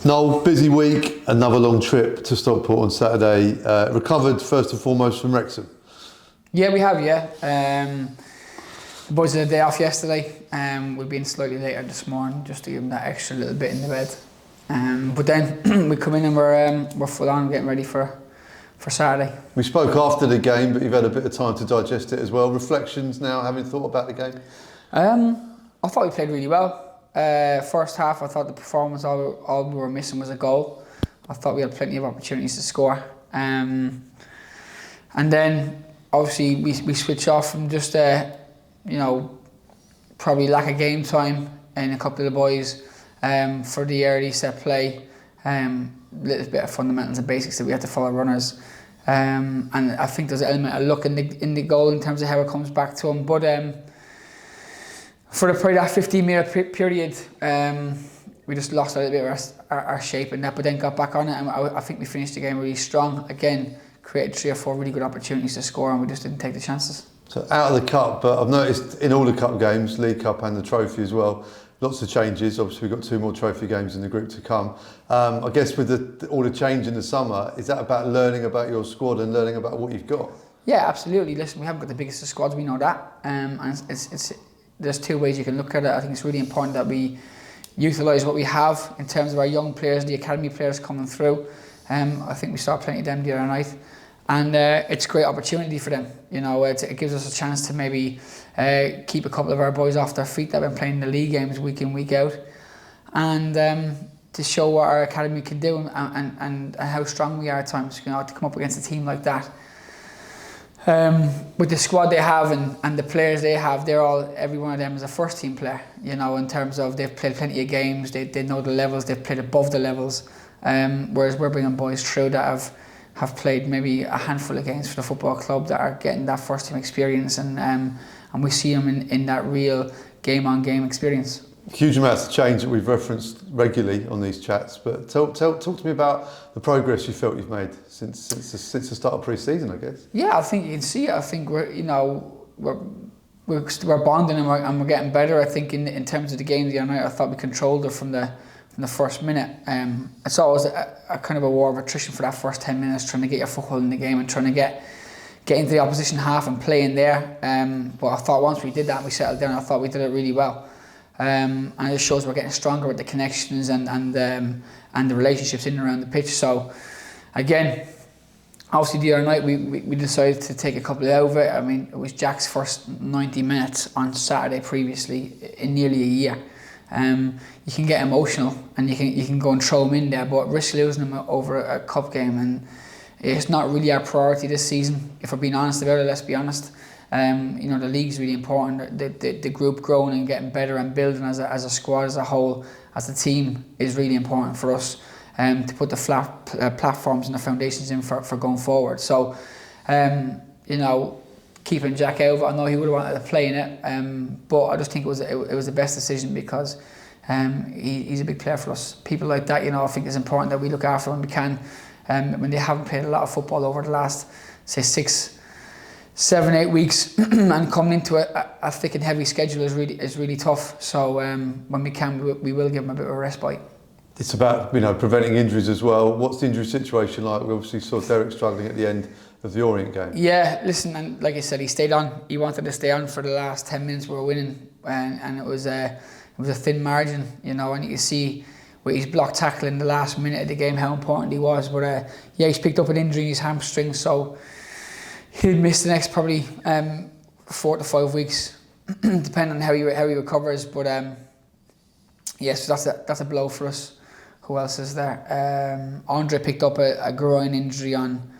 Noel, busy week, another long trip to Stockport on Saturday. Recovered first and foremost from Wrexham. Yeah, we have, yeah. The boys had a day off yesterday. We've been slightly later this morning just to give them that extra little bit in the bed. But then we come in and we're full on getting ready for Saturday. We spoke after the game, but you've had a bit of time to digest it as well. Reflections now, having thought about the game? I thought we played really well. First half, I thought the performance, all we were missing was a goal. I thought we had plenty of opportunities to score. And then, obviously, we switched off from just, probably lack of game time in a couple of the boys for the early set play. Little bit of fundamentals and basics that we had to follow runners. And I think there's an element of luck in the goal in terms of how it comes back to him. But for probably that 15-minute period, we just lost a little bit of our shape in that, but then got back on it, and I think we finished the game really strong. Again, created 3 or 4 really good opportunities to score, and we just didn't take the chances. So out of the cup, but I've noticed in all the cup games, League Cup and the trophy as well, lots of changes. Obviously, we've got 2 more trophy games in the group to come. I guess with all the change in the summer, is that about learning about your squad and learning about what you've got? Yeah, absolutely. Listen, we haven't got the biggest of squads, we know that, and there's 2 ways you can look at it. I think it's really important that we utilise what we have in terms of our young players, the academy players coming through. I think we saw plenty of them the other night, and it's a great opportunity for them. You know, it gives us a chance to maybe keep a couple of our boys off their feet that have been playing the league games week in, week out, and to show what our academy can do and how strong we are at times. You know, to come up against a team like that. With the squad they have and the players they have, every one of them is a first team player, you know, in terms of they've played plenty of games, they know the levels, they've played above the levels, whereas we're bringing boys through that have played maybe a handful of games for the football club that are getting that first team experience, and we see them in that real game on game experience. Huge amounts of change that we've referenced regularly on these chats, but talk to me about the progress you felt you've made since the start of pre-season, I guess. Yeah, I think you can see it. I think we're bonding and we're getting better. I think in terms of the game the other night, I thought we controlled it from the first minute. It's always a kind of a war of attrition for that first 10 minutes, trying to get your foothold in the game and trying to get into the opposition half and play in there. But I thought once we did that and we settled down, I thought we did it really well. And it shows we're getting stronger with the connections and the relationships in and around the pitch. So again, obviously the other night we decided to take a couple out of it. I mean, it was Jack's first 90 minutes on Saturday previously in nearly a year. You can get emotional and you can go and throw him in there, but risk losing him over a cup game, and it's not really our priority this season. If we're being honest about it, let's be honest. The league's really important. The group growing and getting better and building as a squad, as a whole, as a team is really important for us. To put the flat platforms and the foundations in for going forward. So, keeping Jack out, I know he would have wanted to play in it, but I just think it was the best decision because he's a big player for us. People like that, I think it's important that we look after when we can. When they haven't played a lot of football over the last, say, 6, 7, 8 weeks, and coming into a thick and heavy schedule is really tough. So when we can, we will give them a bit of a respite. It's about preventing injuries as well. What's the injury situation like? We obviously saw Derek struggling at the end of the Orient game. Yeah, listen, and like I said, he stayed on. He wanted to stay on for the last 10 minutes we were winning, and it was a thin margin, and you can see with his block tackle in the last minute of the game how important he was. But he's picked up an injury in his hamstring, so he'll miss the next probably 4 to 5 weeks, depending on how he recovers. But so that's a blow for us. Who else is there? Andre picked up a groin injury on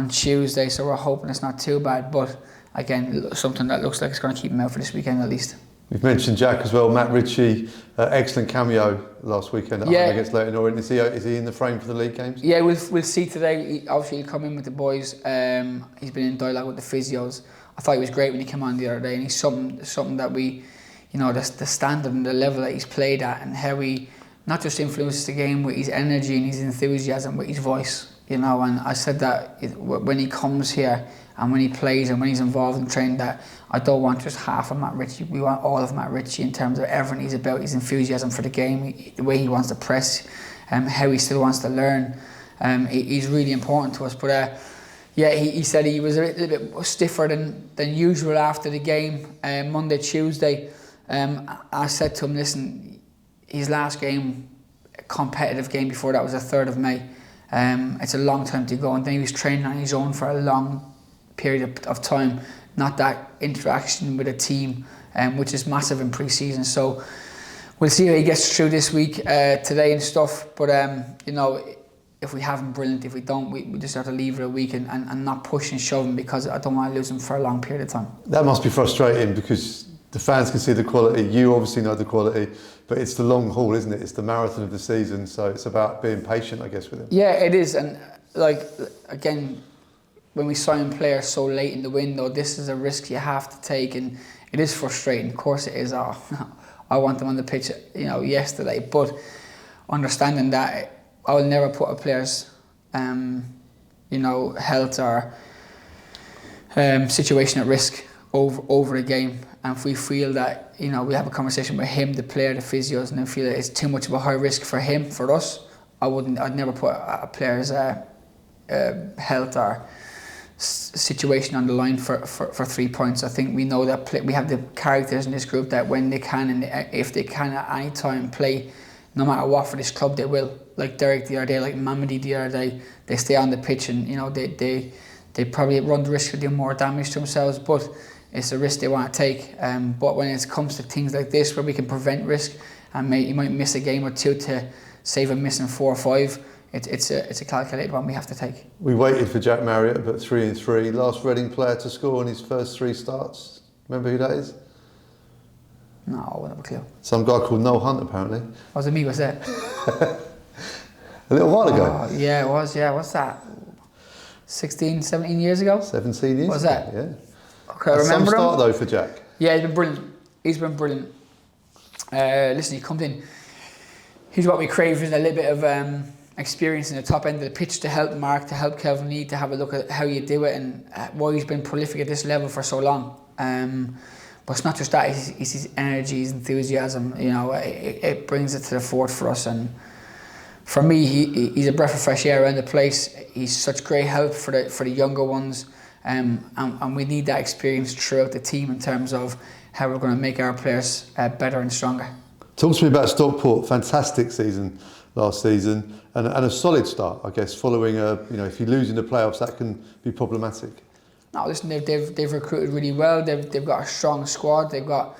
Tuesday, so we're hoping it's not too bad. But again, something that looks like it's going to keep him out for this weekend at least. We've mentioned Jack as well. Matt Ritchie, excellent cameo last weekend against Leyton Orient. Is he in the frame for the league games? Yeah, we'll see today. He'll come in with the boys. He's been in dialogue with the physios. I thought he was great when he came on the other day, and he's something that we, the standard and the level that he's played at, and how he not just influences the game with his energy and his enthusiasm, with his voice. And I said that when he comes here and when he plays and when he's involved in training, that I don't want just half of Matt Ritchie. We want all of Matt Ritchie in terms of everything he's about, his enthusiasm for the game, the way he wants to press, how he still wants to learn. He's really important to us. But yeah, he said he was a little bit stiffer than usual after the game, Monday, Tuesday. I said to him, listen, his last game, competitive game before that was the 3rd of May. It's a long time to go, and then he was training on his own for a long period of time, not that interaction with a team, which is massive in pre-season. So we'll see how he gets through this week, today and stuff. But you know, if we have him, brilliant. If we don't, we just have to leave it a week and not push and shove him, because I don't want to lose him for a long period of time. That must be frustrating, because the fans can see the quality, you obviously know the quality, but it's the long haul, isn't it? It's the marathon of the season, so it's about being patient, I guess, with him. Yeah, it is. And like, again, when we sign players so late in the window, this is a risk you have to take, and it is frustrating. Of course it is. Oh, I want them on the pitch, you know, yesterday, but understanding that I will never put a player's you know, health or situation at risk over a game. And if we feel that, you know, we have a conversation with him, the player, the physios, and then feel that it's too much of a high risk for him, for us, I'd never put a player's health or situation on the line for 3 points. I think we know that we have the characters in this group that when they can, and if they can at any time play, no matter what, for this club, they will. Like Derek the other day, like Mamadi the other day, they stay on the pitch, and you know, they probably run the risk of doing more damage to themselves, but it's a risk they want to take. But when it comes to things like this, where we can prevent risk, and you might miss a game or two to save a missing 4 or 5, it's a calculated one we have to take. We waited for Jack Marriott, but 3-3. Last Reading player to score in his first 3 starts. Remember who that is? No, I wouldn't have a clue. Some guy called Noel Hunt, apparently. Was it me? Was it? A little while ago. Oh, yeah, it was. Yeah, what's that? 16, 17 years ago? 17 years was ago, that? yeah. Okay, I remember some start him. though for Jack. Yeah, he's been brilliant. He's been brilliant. Listen, he comes in. He's what we crave, is a little bit of experience in the top end of the pitch to help Mark, to help Kelvin Lee, to have a look at how you do it and why he's been prolific at this level for so long. But it's not just that; it's his energy, his enthusiasm. You know, it brings it to the fore for us. And for me, he's a breath of fresh air around the place. He's such great help for the younger ones. And we need that experience throughout the team in terms of how we're going to make our players better and stronger. Talk to me about Stockport. Fantastic season last season, and a solid start, I guess. Following if you lose in the playoffs, that can be problematic. No, listen, they've recruited really well. They've got a strong squad. They've got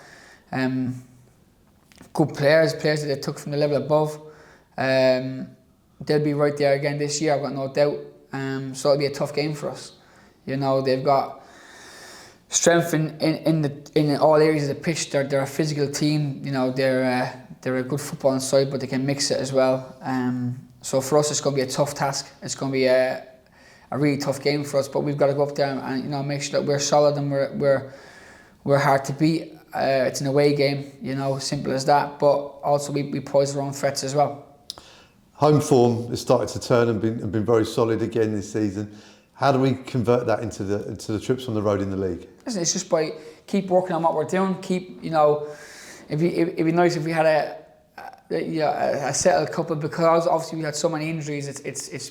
good players that they took from the level above. They'll be right there again this year, I've got no doubt. So it'll be a tough game for us. You know, they've got strength in all areas of the pitch. They're a physical team. You know, they're a good footballing side, but they can mix it as well. So for us, it's going to be a tough task. It's going to be a really tough game for us. But we've got to go up there and make sure that we're solid and we're hard to beat. It's an away game, simple as that. But also we pose our own threats as well. Home form has started to turn and been very solid again this season. How do we convert that into the trips on the road in the league? Listen, it's just by keep working on what we're doing. It'd be nice if we had a settled couple, because obviously we had so many injuries.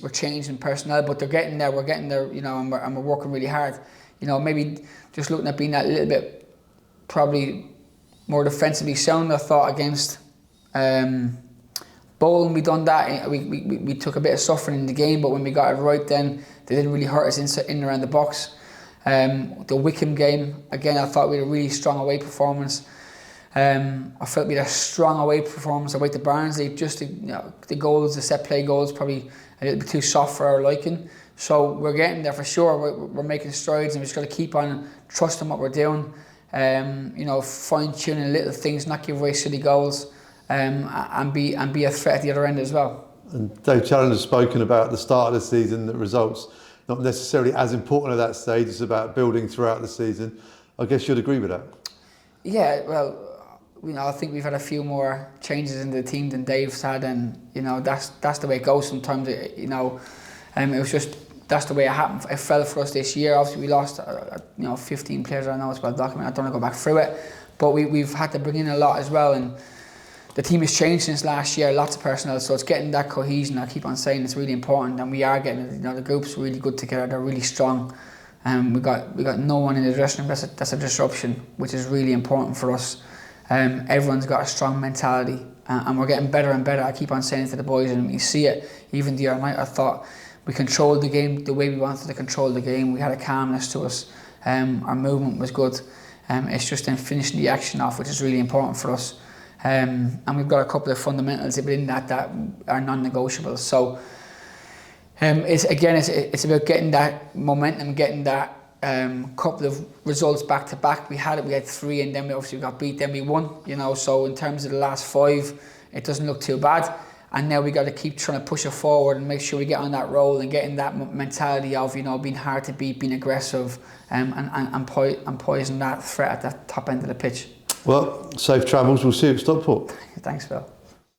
We're changing personnel, but they're getting there. We're getting there, and we're working really hard. Maybe just looking at being that little bit probably more defensively sound. I thought against Bowling, we done that. We took a bit of suffering in the game, but when we got it right, then they didn't really hurt us in and around the box. The Wickham game, again, I thought we had a really strong away performance. I felt we had a strong away performance away to Barnsley. Just the goals, the set play goals, probably a little bit too soft for our liking. So we're getting there for sure. We're making strides, and we just got to keep on trusting what we're doing. Fine tuning little things, not give away silly goals, and be a threat at the other end as well. And Dave Challen has spoken about the start of the season, that results not necessarily as important at that stage. It's about building throughout the season. I guess you'd agree with that. Yeah, well, I think we've had a few more changes in the team than Dave's had, and that's the way it goes sometimes. It was just that's the way it happened. It fell for us this year. Obviously, we lost 15 players. I know it's well documented. I don't want to go back through it, but we've had to bring in a lot as well. And the team has changed since last year, lots of personnel, so it's getting that cohesion. I keep on saying it's really important, and we are getting it. You know, the group's really good together, they're really strong. We got no one in the dressing room that's a disruption, which is really important for us. Everyone's got a strong mentality, and we're getting better and better. I keep on saying it to the boys, and you see it. Even the other night, I thought we controlled the game the way we wanted to control the game. We had a calmness to us. Our movement was good. It's just then finishing the action off, which is really important for us. And we've got a couple of fundamentals within that are non-negotiable. So it's about getting that momentum, getting that couple of results back to back. We had 3, and then we obviously got beat, then we won. You know, so in terms of the last 5, it doesn't look too bad. And now we got to keep trying to push it forward and make sure we get on that roll and getting that mentality of, you know, being hard to beat, being aggressive, and poison that threat at the top end of the pitch. Well, safe travels. We'll see you at Stockport. Thanks, Phil.